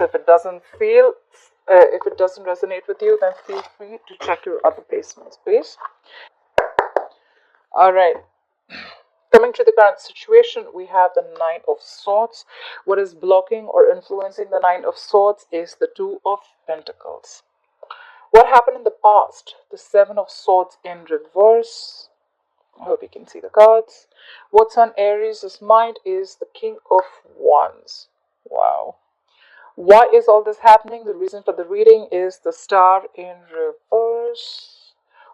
So if it doesn't if it doesn't resonate with you, then feel free to check your other placements, please. All right. Coming to the current situation, we have the Nine of Swords. What is blocking or influencing the Nine of Swords is the Two of Pentacles. What happened in the past? The Seven of Swords in reverse. I hope you can see the cards. What's on Aries' mind is the King of Wands. Wow. Why is all this happening? The reason for the reading is the Star in reverse.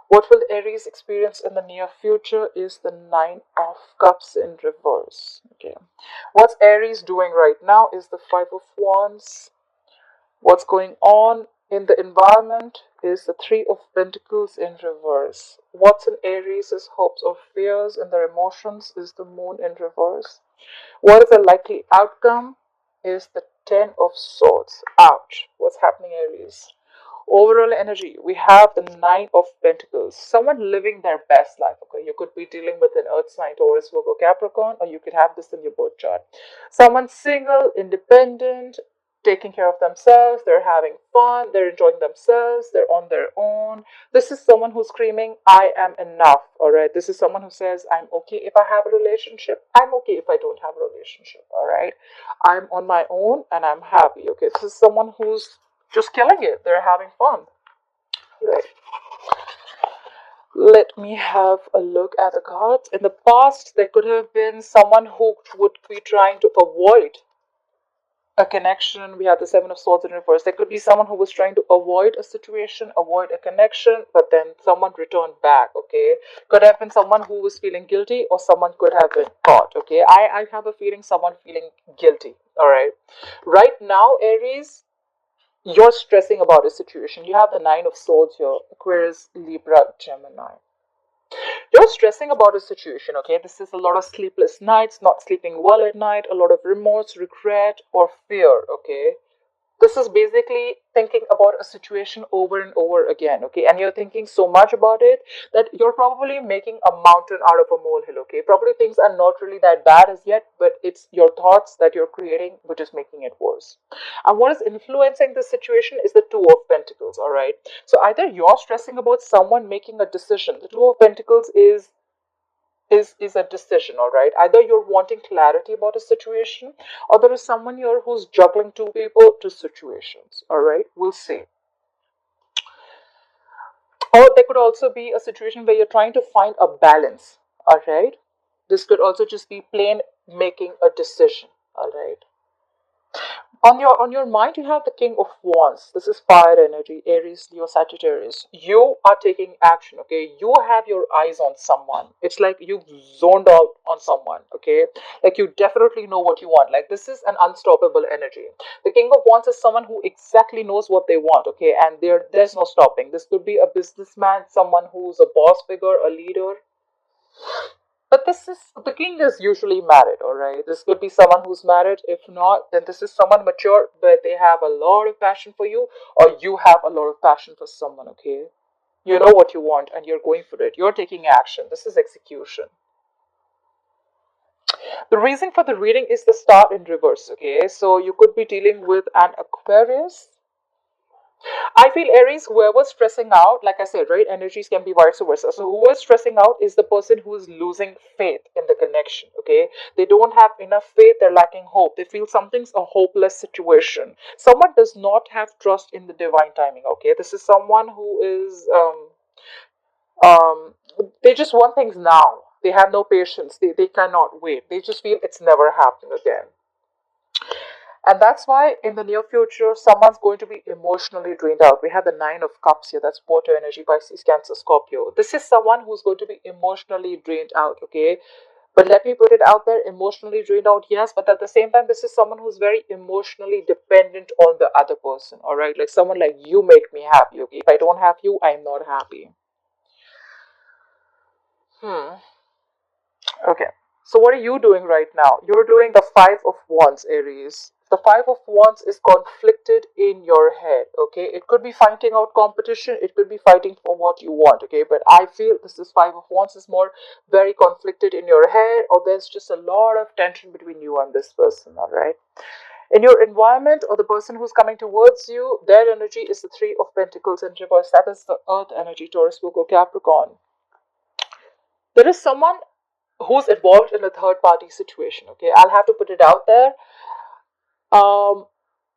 What will Aries experience in the near future is the Nine of Cups in reverse. Okay. What's Aries doing right now is the Five of Wands. What's going on in the environment is the Three of Pentacles in reverse. What's in Aries' hopes or fears and their emotions is the Moon in reverse. What is the likely outcome is the Ten of Swords. Ouch. What's happening, Aries? Overall energy, we have the Nine of Pentacles. Someone living their best life. Okay, you could be dealing with an Earth sign, Taurus, Virgo, Capricorn, or you could have this in your birth chart. Someone single, independent, taking care of themselves. They're having fun. They're enjoying themselves. They're on their own. This is someone who's screaming, "I am enough." All right. This is someone who says, "I'm okay if I have a relationship. I'm okay if I don't have a relationship." All right. I'm on my own and I'm happy. Okay. This is someone who's just killing it. They're having fun. Right. Let me have a look at the cards. In the past, there could have been someone who would be trying to avoid a connection. We have the Seven of Swords in reverse. There could be someone who was trying to avoid a situation, avoid a connection, but then someone returned back. Okay, could have been someone who was feeling guilty, or someone could have been caught. Okay, I have a feeling someone feeling guilty. All right, right now, Aries, you're stressing about a situation. You have the Nine of Swords here, Aquarius, Libra, Gemini. You're stressing about a situation, okay? This is a lot of sleepless nights, not sleeping well at night, a lot of remorse, regret, or fear, okay? This is basically thinking about a situation over and over again, okay? And you're thinking so much about it that you're probably making a mountain out of a molehill, okay? Probably things are not really that bad as yet, but it's your thoughts that you're creating which is making it worse. And what is influencing this situation is the Two of Pentacles, all right? So either you're stressing about someone making a decision. The Two of Pentacles is a decision, all right? Either you're wanting clarity about a situation, or there is someone here who's juggling two people, two situations, all right? We'll see. Or there could also be a situation where you're trying to find a balance, all right? This could also just be plain making a decision, all right? On your mind, you have the King of Wands. This is fire energy, Aries, Leo, Sagittarius. You are taking action, okay? You have your eyes on someone. It's like you zoned out on someone, okay? Like you definitely know what you want. Like this is an unstoppable energy. The King of Wands is someone who exactly knows what they want, okay? And there's no stopping. This could be a businessman, someone who's a boss figure, a leader, but this is the king is usually married, all right? This could be someone who's married. If not, then this is someone mature, but they have a lot of passion for you, or you have a lot of passion for someone, okay? You know what you want and you're going for it. You're taking action. This is execution. The reason for the reading is the Star in reverse, okay? So you could be dealing with an Aquarius. I feel Aries, whoever's stressing out, like I said, right, energies can be vice versa. So whoever's stressing out is the person who is losing faith in the connection, okay? They don't have enough faith, they're lacking hope. They feel something's a hopeless situation. Someone does not have trust in the divine timing, okay? This is someone who is, um, they just want things now. They have no patience. They cannot wait. They just feel it's never happening again. And that's why in the near future, someone's going to be emotionally drained out. We have the Nine of Cups here. That's water energy, Pisces, Cancer, Scorpio. This is someone who's going to be emotionally drained out, okay? But let me put it out there, emotionally drained out, yes. But at the same time, this is someone who's very emotionally dependent on the other person, all right? Like someone like, you make me happy, okay? If I don't have you, I'm not happy. Okay. So what are you doing right now? You're doing the Five of Wands, Aries. The Five of Wands is conflicted in your head, okay? It could be fighting out competition. It could be fighting for what you want, okay? But I feel this is Five of Wands is more very conflicted in your head, or there's just a lot of tension between you and this person, all right? In your environment or the person who's coming towards you, their energy is the Three of Pentacles in reverse. That is the Earth energy, Taurus, Virgo, Capricorn. There is someone who's involved in a third party situation. Okay, I'll have to put it out there. Um,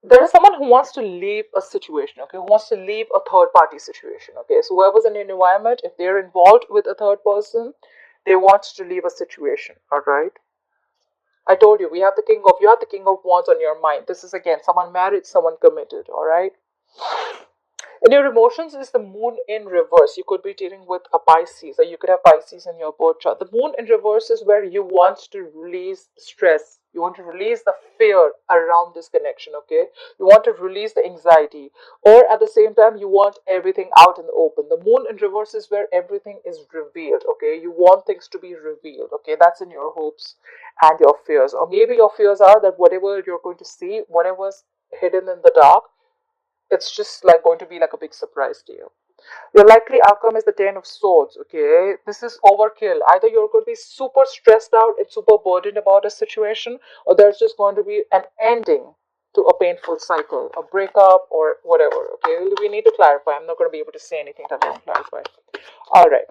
there is someone who wants to leave a situation. Okay, who wants to leave a third party situation. Okay, so whoever's in your environment, if they're involved with a third person, they want to leave a situation. All right. I told you, you have the King of Wands on your mind. This is again someone married, someone committed, all right? And your emotions is the moon in reverse. You could be dealing with a Pisces, or you could have Pisces in your birth chart. The moon in reverse is where you want to release stress. You want to release the fear around this connection, okay? You want to release the anxiety. Or at the same time, you want everything out in the open. The moon in reverse is where everything is revealed, okay? You want things to be revealed, okay? That's in your hopes and your fears. Or maybe your fears are that whatever you're going to see, whatever's hidden in the dark, it's just like going to be like a big surprise to you. Your likely outcome is the Ten of Swords, okay? This is overkill. Either you're going to be super stressed out and super burdened about a situation, or there's just going to be an ending to a painful cycle, a breakup, or whatever, okay? We need to clarify. I'm not going to be able to say anything that I don't clarify. All right.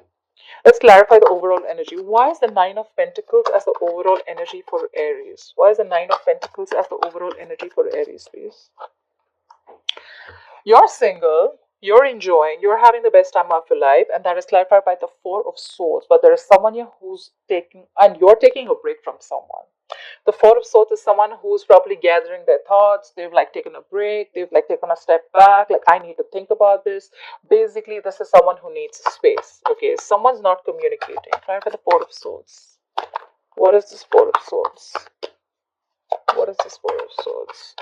Let's clarify the overall energy. Why is the Nine of Pentacles as the overall energy for Aries? Why is the Nine of Pentacles as the overall energy for Aries, please? You're single, you're enjoying, you're having the best time of your life, and that is clarified by the Four of Swords. But there is someone here who's taking, and you're taking a break from someone. The Four of Swords is someone who's probably gathering their thoughts. They've like taken a break, they've like taken a step back, like I need to think about this. Basically, this is someone who needs space. Okay, someone's not communicating. Clarify the Four of Swords. What is this Four of Swords? What is this Four of Swords?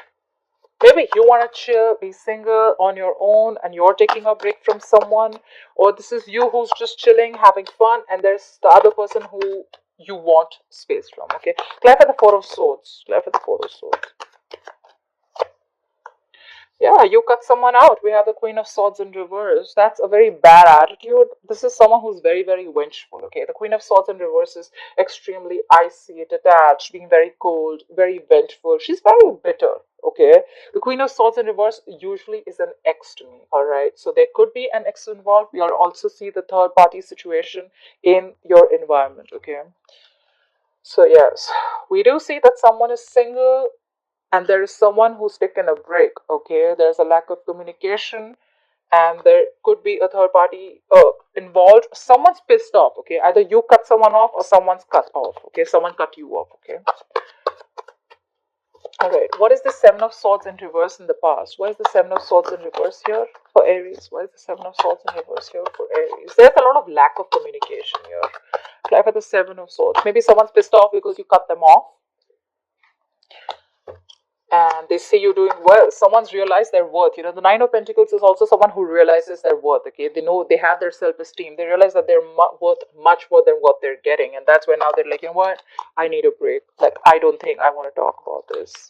Maybe you want to chill, be single on your own, and you're taking a break from someone, or this is you who's just chilling, having fun, and there's the other person who you want space from. Okay, clarify the Four of Swords. Clarify the Four of Swords. Yeah, you cut someone out. We have the Queen of Swords in reverse. That's a very bad attitude. This is someone who's very, very vengeful. Okay, the Queen of Swords in reverse is extremely icy, detached, being very cold, very vengeful. She's very bitter. Okay, the Queen of Swords in reverse usually is an ex to me. All right, so there could be an ex involved. You'll also see the third party situation in your environment. Okay, so yes, we do see that someone is single and there is someone who's taken a break. Okay, there's a lack of communication and there could be a third party involved. Someone's pissed off. Okay, either you cut someone off or someone's cut off. Okay, someone cut you off. Okay, all right. What is the Seven of Swords in reverse in the past? Why is the Seven of Swords in reverse here for Aries? Why is the Seven of Swords in reverse here for Aries? There's a lot of lack of communication here. Apply for the Seven of Swords. Maybe someone's pissed off because you cut them off and they see you doing well. Someone's realized their worth. You know, the Nine of Pentacles is also someone who realizes their worth. Okay, they know they have their self-esteem. They realize that they're worth much more than what they're getting, and that's when now they're like, you know what, I need a break. Like, I don't think I want to talk about this.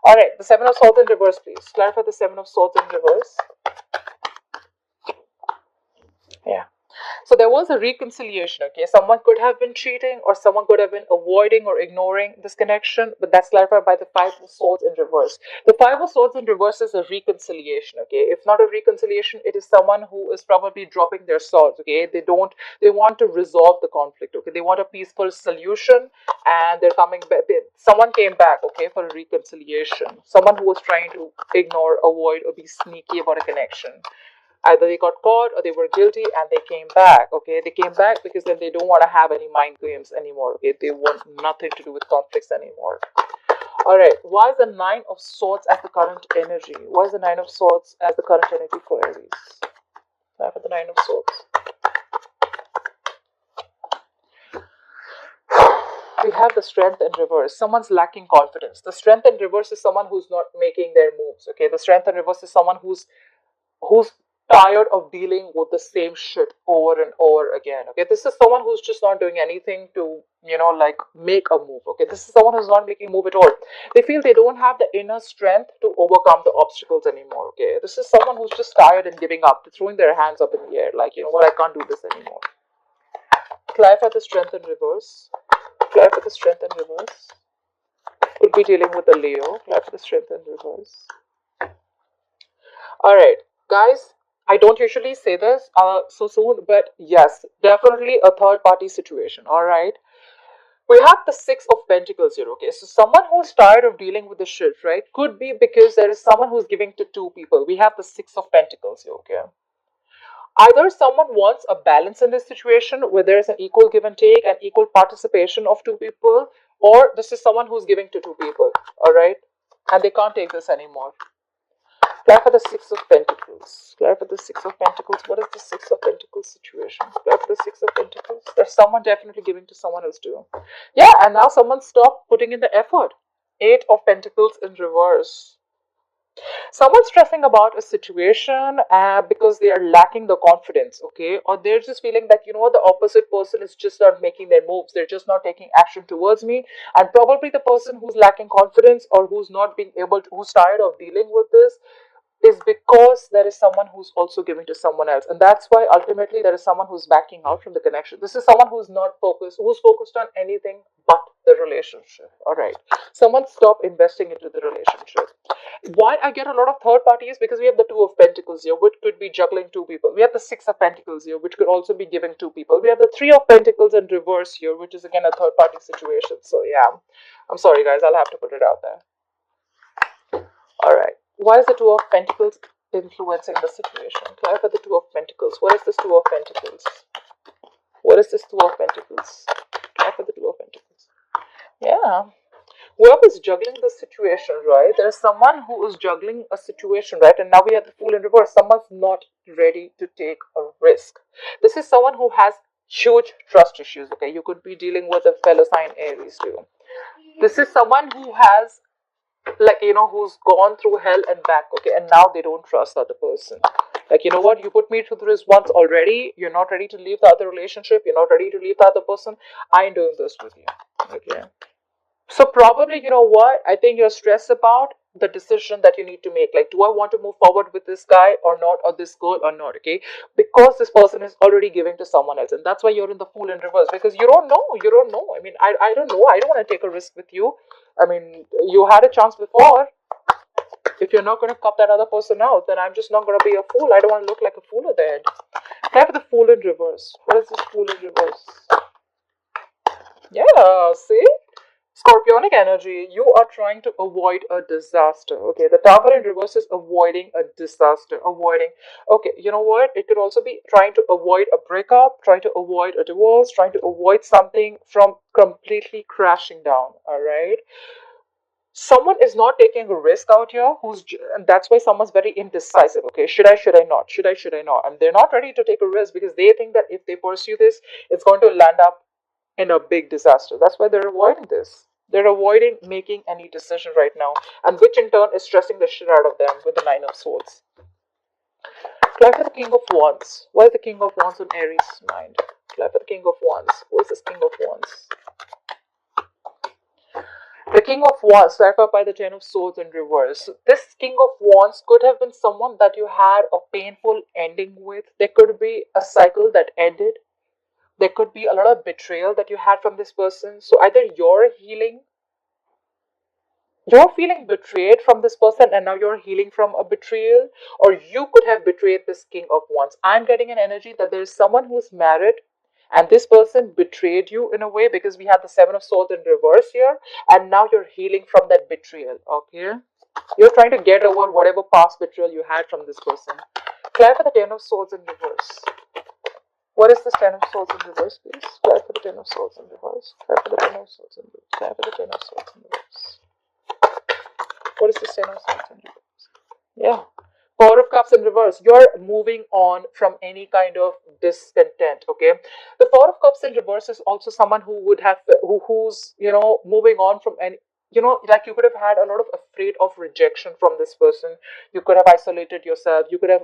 All right, the Seven of Swords in reverse, please. Clarify the Seven of Swords in reverse. Yeah. So there was a reconciliation, okay? Someone could have been cheating or someone could have been avoiding or ignoring this connection, but that's clarified by the Five of Swords in reverse. The Five of Swords in reverse is a reconciliation, okay? If not a reconciliation, it is someone who is probably dropping their swords, okay? They want to resolve the conflict, okay? They want a peaceful solution and they're coming back. Someone came back, okay, for a reconciliation. Someone who was trying to ignore, avoid, or be sneaky about a connection. Either they got caught or they were guilty and they came back. Okay, they came back because then they don't want to have any mind games anymore. Okay, they want nothing to do with conflicts anymore. All right, why is the Nine of Swords as the current energy? Why is the Nine of Swords as the current energy for Aries? Time for the Nine of Swords. We have the Strength in reverse. Someone's lacking confidence. The Strength in reverse is someone who's not making their moves. Okay, the Strength in reverse is someone who's tired of dealing with the same shit over and over again. Okay, this is someone who's just not doing anything to, you know, like make a move. Okay, this is someone who's not making a move at all. They feel they don't have the inner strength to overcome the obstacles anymore. Okay, this is someone who's just tired and giving up, throwing their hands up in the air, like, you know what, I can't do this anymore. Clarify the Strength in reverse. Clarify the Strength in reverse. Could be dealing with a Leo. Clarify the strength in reverse. All right, guys. I don't usually say this so soon, but yes, definitely a third party situation. All right. We have the Six of Pentacles here, okay? So someone who's tired of dealing with the shit, right? Could be because there is someone who's giving to two people. We have the Six of Pentacles here, okay? Either someone wants a balance in this situation where there is an equal give and take and equal participation of two people, or this is someone who's giving to two people, all right? And they can't take this anymore. Clarify the Six of Pentacles. Clarify the Six of Pentacles. What is the Six of Pentacles situation? Clarify the Six of Pentacles. There's someone definitely giving to someone else too. Yeah, and now someone stopped putting in the effort. Eight of Pentacles in reverse. Someone's stressing about a situation because they are lacking the confidence, okay? Or they're just feeling that, you know what, the opposite person is just not making their moves. They're just not taking action towards me. And probably the person who's lacking confidence or who's not being able to, who's tired of dealing with this, is because there is someone who's also giving to someone else, and that's why ultimately there is someone who's backing out from the connection. This is someone who's not focused, who's focused on anything but the relationship. All right, someone stop investing into the relationship. Why I get a lot of third parties, because we have the Two of Pentacles here, which could be juggling two people. We have the Six of Pentacles here, which could also be giving two people. We have the Three of Pentacles in reverse here, which is again a third party situation. So yeah, I'm sorry guys, I'll have to put it out there. All right. Why is the Two of Pentacles influencing the situation? Clarify the Two of Pentacles. What is this Two of Pentacles? What is this Two of Pentacles? Clarify the Two of Pentacles. Yeah. Whoever's juggling the situation, right? There's someone who is juggling a situation, right? And now we have the Fool in reverse. Someone's not ready to take a risk. This is someone who has huge trust issues, okay? You could be dealing with a fellow sign Aries too. This is someone who has, like, you know, who's gone through hell and back, okay, and now they don't trust the other person. Like, you know what, you put me through this once already, you're not ready to leave the other relationship, you're not ready to leave the other person, I ain't doing this with you, okay? So probably, you know what, I think you're stressed about the decision that you need to make. Like, do I want to move forward with this guy or not, or this girl or not, okay? Because this person is already giving to someone else, and that's why you're in the Fool in reverse, because you don't know. I mean, I don't know, I don't want to take a risk with you. I mean, you had a chance before. If you're not going to cut that other person out, then I'm just not going to be a fool. I don't want to look like a fool at the end. Have the Fool in reverse. What is this Fool in reverse? Yeah, see? Scorpionic energy, you are trying to avoid a disaster. Okay, the Tower in reverse is avoiding a disaster. Avoiding. Okay, you know what? It could also be trying to avoid a breakup, trying to avoid a divorce, trying to avoid something from completely crashing down. All right. Someone is not taking a risk out here, and that's why someone's very indecisive. Okay, should I not, should I not, and they're not ready to take a risk because they think that if they pursue this, it's going to land up in a big disaster. That's why they're avoiding this. They're avoiding making any decision right now, and which in turn is stressing the shit out of them with the Nine of Swords. Clarify the King of Wands. What is the King of Wands on Aries' mind? Clarify the King of Wands. Who is this King of Wands? The King of Wands, clarified by the Ten of Swords in reverse. This King of Wands could have been someone that you had a painful ending with. There could be a cycle that ended. There could be a lot of betrayal that you had from this person. So either you're feeling betrayed from this person and now you're healing from a betrayal, or you could have betrayed this King of Wands. I'm getting an energy that there is someone who's married and this person betrayed you in a way, because we have the Seven of Swords in reverse here, and now you're healing from that betrayal. Okay, you're trying to get over whatever past betrayal you had from this person. Clarify the Ten of Swords in reverse. What is this Ten of Swords in reverse, please? Clarify the Ten of Swords in reverse. Clarify the Ten of Swords in reverse. Clarify the Ten of Swords in reverse. What is this Ten of Swords in reverse? Yeah. Four of Cups in reverse. You're moving on from any kind of discontent. Okay. The Four of Cups in reverse is also someone who would have who's, you know, moving on from any, you know, like you could have had a lot of afraid of rejection from this person. You could have isolated yourself. You could have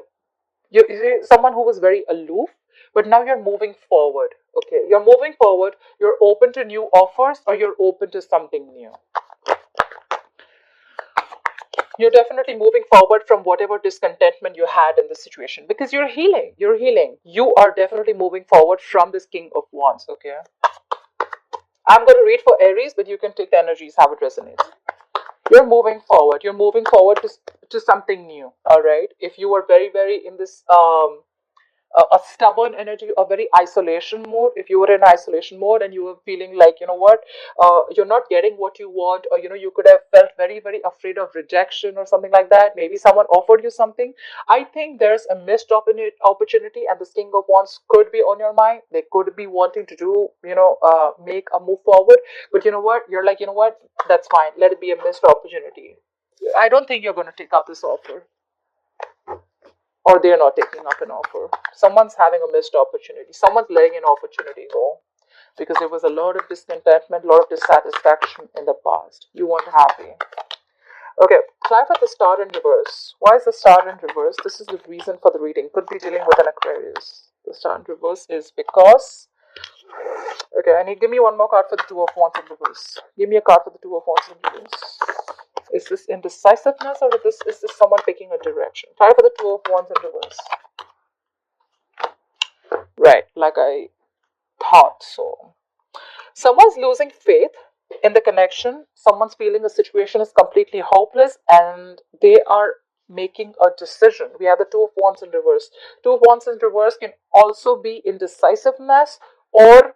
you see, someone who was very aloof, but now you're moving forward. Okay, you're moving forward. You're open to new offers, or you're open to something new. You're definitely moving forward from whatever discontentment you had in this situation, because you're healing. You're healing. You are definitely moving forward from this King of Wands. Okay, I'm going to read for Aries, but you can take the energies, how it resonates. You're moving forward. You're moving forward to something new. All right. If you were very, very in this a stubborn energy, a very isolation mode, if you were in isolation mode and you were feeling like, you know what, you're not getting what you want, or you could have felt very, very afraid of rejection or something like that. Maybe someone offered you something. I think there's a missed opportunity, and this King of Wands could be on your mind. They could be wanting to do, make a move forward, but you know what, you're like, you know what, that's fine, let it be a missed opportunity. I don't think you're going to take up this offer, or they're not taking up an offer. Someone's having a missed opportunity. Someone's letting an opportunity go because there was a lot of discontentment, a lot of dissatisfaction in the past. You weren't happy. Okay, clarify the star in reverse. Why is the star in reverse? This is the reason for the reading. Could be dealing with an Aquarius. The star in reverse is because. Okay, I need. Give me one more card for the Two of Wands in reverse. Give me a card for the Two of Wands in reverse. Is this indecisiveness, or is this someone picking a direction? Try for the Two of Wands in reverse. Right, like I thought so. Someone's losing faith in the connection. Someone's feeling the situation is completely hopeless and they are making a decision. We have the Two of Wands in reverse. Two of Wands in reverse can also be indecisiveness, or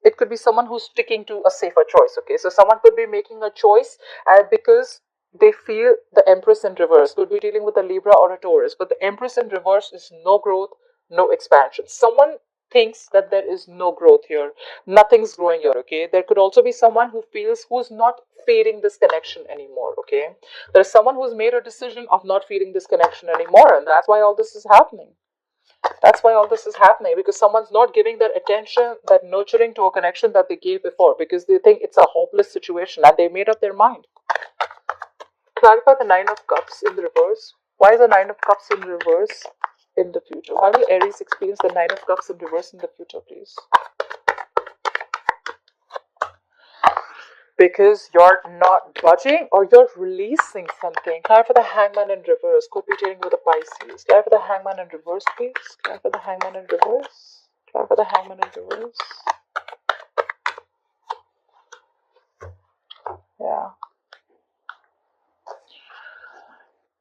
it could be someone who's sticking to a safer choice. Okay, so someone could be making a choice because they feel the Empress in reverse. Could be dealing with a Libra or a Taurus, but the Empress in reverse is no growth, no expansion. Someone thinks that there is no growth here, nothing's growing here. Okay, there could also be someone who's not feeding this connection anymore. Okay, there's someone who's made a decision of not feeding this connection anymore, and that's why all this is happening. That's why all this is happening, because someone's not giving that attention, that nurturing to a connection that they gave before, because they think it's a hopeless situation and they made up their mind. Clarify the Nine of Cups in reverse. Why is the Nine of Cups in reverse in the future? Why will Aries experience the Nine of Cups in reverse in the future, please? Because you're not budging, or you're releasing something. Clarify the Hangman in reverse. Could be dealing with a Pisces. Clarify the Hangman in reverse, please. Clarify the Hangman in reverse. Clarify the Hangman in reverse. Yeah.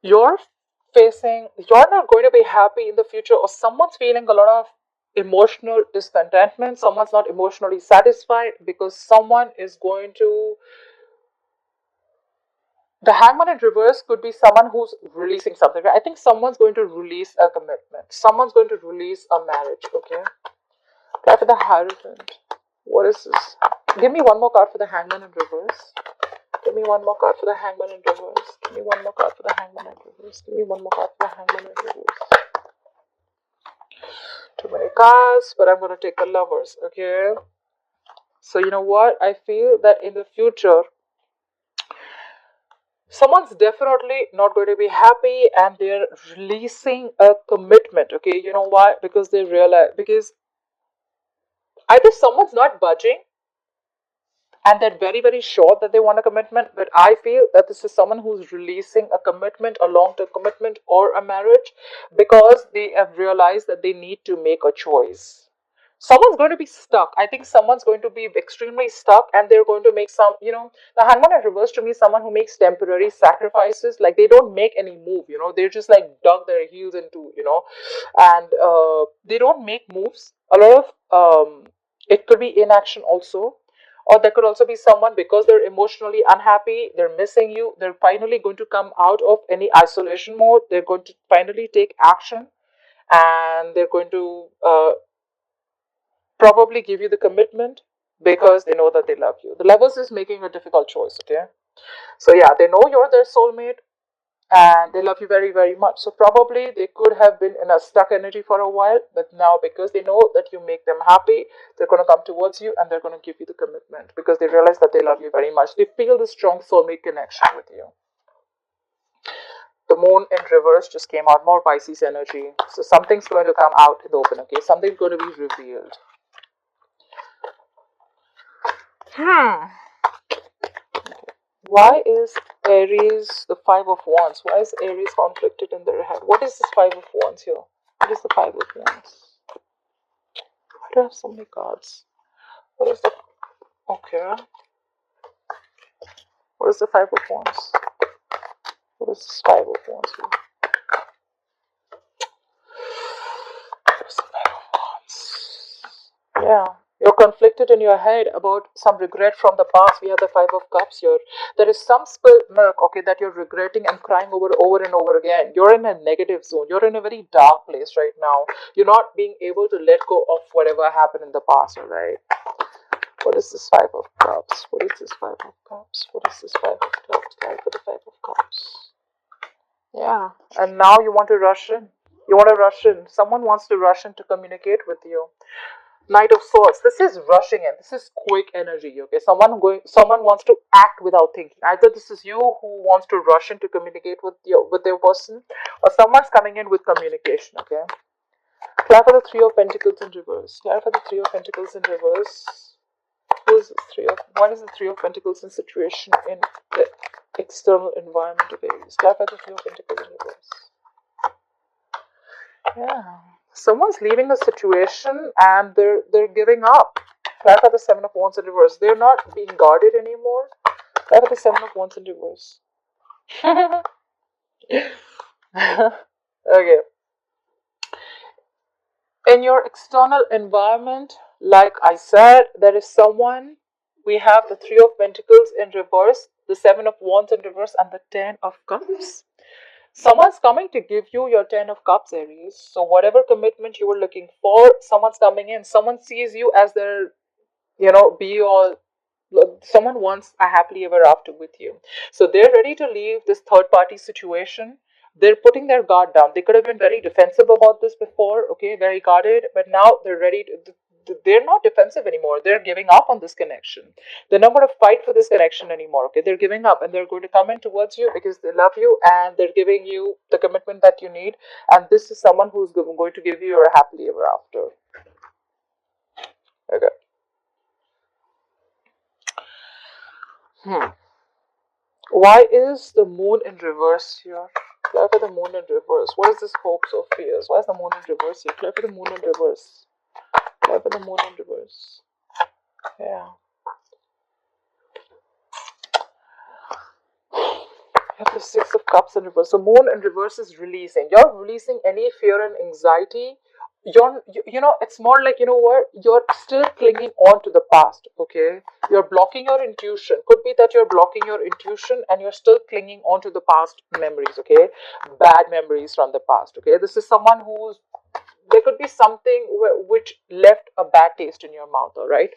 You're not going to be happy in the future, or someone's feeling a lot of emotional discontentment. Someone's not emotionally satisfied because someone is going to. The Hangman in reverse could be someone who's releasing something. I think someone's going to release a commitment. Someone's going to release a marriage. Okay. Card for the Hierophant. What is this? Give me one more card for the Hangman in reverse. Give me one more card for the Hangman in reverse. Give me one more card for the Hangman in reverse. Give me one more card for the Hangman in reverse. Too many cards, but I'm going to take the Lovers. Okay. So you know what? I feel that in the future, someone's definitely not going to be happy and they're releasing a commitment. Okay, you know why? Because they realize, because either someone's not budging and they're very, very sure that they want a commitment, but I feel that this is someone who's releasing a commitment, a long-term commitment or a marriage, because they have realized that they need to make a choice. Someone's going to be stuck. I think someone's going to be extremely stuck and they're going to make some, the Hangman in reverse to me is someone who makes temporary sacrifices. Like they don't make any move, they're just like dug their heels into, and they don't make moves. A lot of, it could be inaction also, or there could also be someone, because they're emotionally unhappy, they're missing you, they're finally going to come out of any isolation mode, they're going to finally take action, and they're going to probably give you the commitment because they know that they love you. The Lovers is making a difficult choice, okay? So yeah, they know you're their soulmate and they love you very, very much. So probably they could have been in a stuck energy for a while, but now because they know that you make them happy, they're going to come towards you and they're going to give you the commitment because they realize that they love you very much. They feel the strong soulmate connection with you. The Moon in reverse just came out, more Pisces energy. So something's going to come out in the open, okay? Something's going to be revealed. Why is Aries the Five of Wands? Why is Aries conflicted in their head? What is this Five of Wands here? What is the Five of Wands? Why do I have so many cards? What is the Okay. What is the Five of Wands? What is this Five of Wands here? What is the Five of Wands? Yeah. You're conflicted in your head about some regret from the past. We have the Five of Cups here. There is some spilled milk, okay, that you're regretting and crying over and over again. You're in a negative zone. You're in a very dark place right now. You're not being able to let go of whatever happened in the past, alright? What is this Five of Cups? What is this Five of Cups? What is this Five of Cups? Time for the Five of Cups. Yeah. And now you want to rush in. You want to rush in. Someone wants to rush in to communicate with you. Knight of Swords. This is rushing in. This is quick energy. Okay, someone wants to act without thinking. Either this is you who wants to rush in to communicate with their person, or someone's coming in with communication. Okay. Clarify the Three of Pentacles in reverse. Clarify the Three of Pentacles in reverse. Who is the what is the Three of Pentacles in situation in the external environment of Aries? Clarify the Three of Pentacles in reverse. Yeah. Someone's leaving a situation and they're giving up. Clarify the Seven of Wands in reverse. They're not being guarded anymore. Clarify the Seven of Wands in reverse. Okay. In your external environment, like I said, there is someone. We have the Three of Pentacles in reverse, the Seven of Wands in reverse, and the Ten of Cups. Someone's coming to give you your Ten of Cups, Aries. So whatever commitment you were looking for, someone's coming in. Someone sees you as their, be all. Someone wants a happily ever after with you. So they're ready to leave this third party situation. They're putting their guard down. They could have been very defensive about this before, okay, very guarded, but now they're ready to. They're not defensive anymore. They're giving up on this connection. They're not going to fight for this connection anymore. Okay, they're giving up and they're going to come in towards you because they love you and they're giving you the commitment that you need. And this is someone who's going to give you your happily ever after. Okay. Why is the moon in reverse here? Clarify the moon in reverse. What is this hopes or fears? Why is the moon in reverse here? Clarify the moon in reverse. Clarify the moon in reverse. Yeah. You have the Six of Cups in reverse. The moon in reverse is releasing. You're releasing any fear and anxiety. It's more like, what? You're still clinging on to the past, okay? You're blocking your intuition. Could be that you're blocking your intuition and you're still clinging on to the past memories, okay? Bad memories from the past, okay? This is someone there could be something which left a bad taste in your mouth, all right?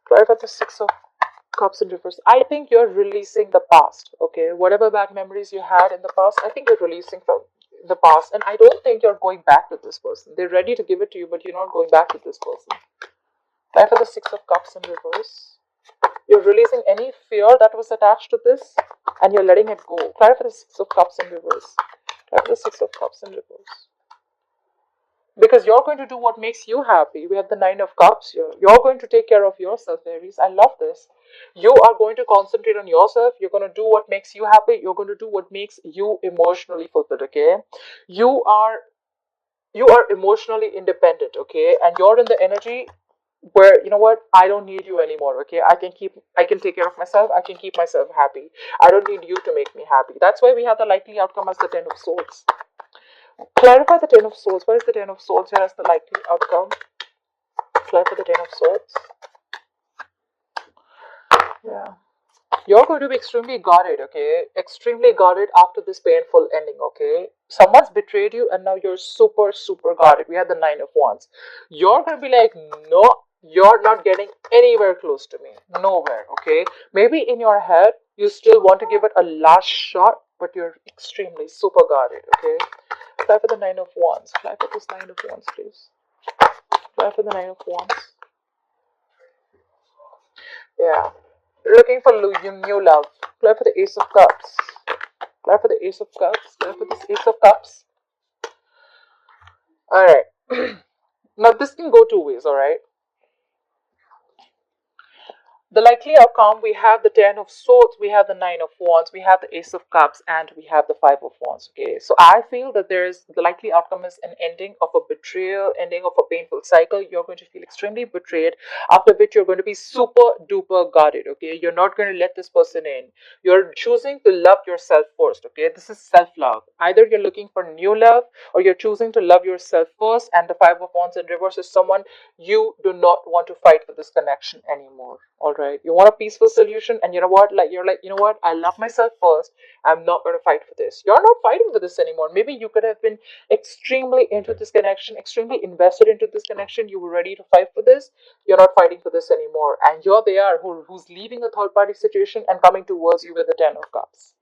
Clarify the Six of Cups in reverse. I think you're releasing the past, okay? Whatever bad memories you had in the past, I think you're releasing from the past. And I don't think you're going back to this person. They're ready to give it to you, but you're not going back to this person. Clarify the Six of Cups in reverse. You're releasing any fear that was attached to this and you're letting it go. Clarify the Six of Cups in reverse. Clarify the Six of Cups in reverse. Because you're going to do what makes you happy. We have the Nine of Cups here. You're going to take care of yourself, Aries. I love this. You are going to concentrate on yourself. You're going to do what makes you happy. You're going to do what makes you emotionally fulfilled, okay? You are emotionally independent, okay? And you're in the energy where, you know what, I don't need you anymore, okay? I can take care of myself. I can keep myself happy. I don't need you to make me happy. That's why we have the likely outcome as the Ten of Swords. Clarify the Ten of Swords. What is the Ten of Swords here as the likely outcome? Clarify the Ten of Swords. Yeah. You're going to be extremely guarded, okay? Extremely guarded after this painful ending, okay? Someone's betrayed you and now you're super, super guarded. We had the Nine of Wands. You're going to be like, no, you're not getting anywhere close to me. Nowhere, okay? Maybe in your head, you still want to give it a last shot, but you're extremely super guarded, okay? Apply for the Nine of Wands. Apply for this Nine of Wands, please. Apply for the Nine of Wands. Yeah. Looking for new love. Apply for the Ace of Cups. Apply for the Ace of Cups. Apply for this Ace of Cups. Alright. Now this can go two ways, alright? The likely outcome, we have the Ten of Swords, we have the Nine of Wands, we have the Ace of Cups, and we have the Five of Wands. Okay, so I feel that there is the likely outcome is an ending of a betrayal, ending of a painful cycle. You're going to feel extremely betrayed, after which you're going to be super duper guarded. Okay, you're not going to let this person in. You're choosing to love yourself first. Okay, this is self love. Either you're looking for new love or you're choosing to love yourself first, and the Five of Wands in reverse is someone you do not want to fight for this connection anymore. All right, you want a peaceful solution, and you know what, like you're like, you know what, I love myself first, I'm not going to fight for this. You're not fighting for this anymore. Maybe you could have been extremely into this connection, extremely invested into this connection, you were ready to fight for this. You're not fighting for this anymore, and you're there who's leaving a third party situation and coming towards you with the Ten of Cups.